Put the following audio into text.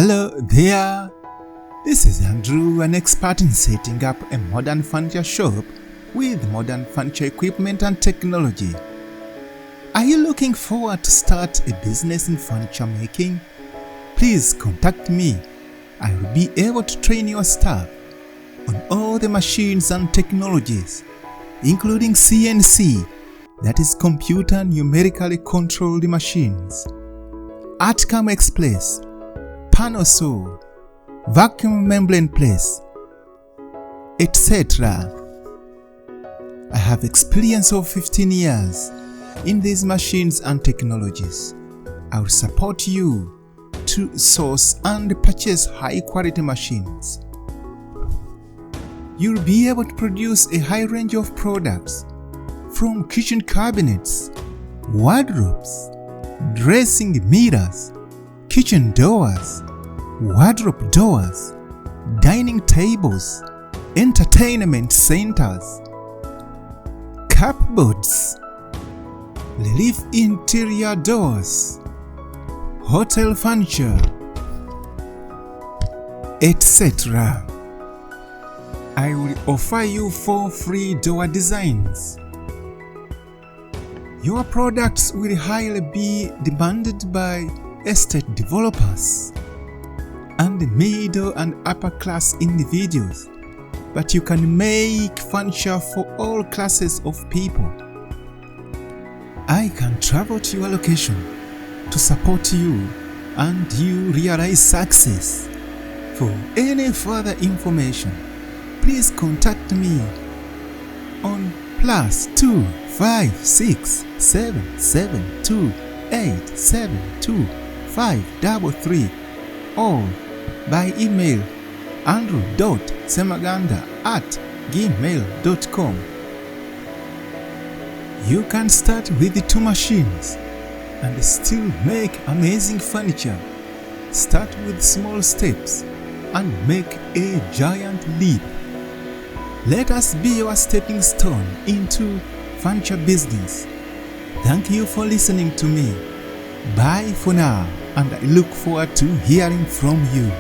Hello there, this is Andrew, an expert in setting up a modern furniture shop with modern furniture equipment and technology. Are you looking forward to start a business in furniture making? Please contact me. I will be able to train your staff on all the machines and technologies, including CNC, that is computer numerically controlled machines, Atcam Express, panel saw, vacuum membrane press, etc. I have experience of 15 years in these machines and technologies. I will support you to source and purchase high quality machines. You'll be able to produce a high range of products from kitchen cabinets, wardrobes, dressing mirrors, kitchen doors, wardrobe doors, dining tables, entertainment centers, cupboards, relief interior doors, hotel furniture, etc. I will offer you 4 free door designs. Your products will highly be demanded by estate developers and middle and upper class individuals, but you can make furniture for all classes of people. I can travel to your location to support you and you realize success. For any further information, please contact me on +2 5 6 7 7 2 8 7 2 5 3 or by email andrew.semaganda@gmail.com. You can start with the 2 machines and still make amazing furniture. Start with small steps and make a giant leap. Let us be your stepping stone into furniture business. Thank you for listening to me. Bye for now, and I look forward to hearing from you.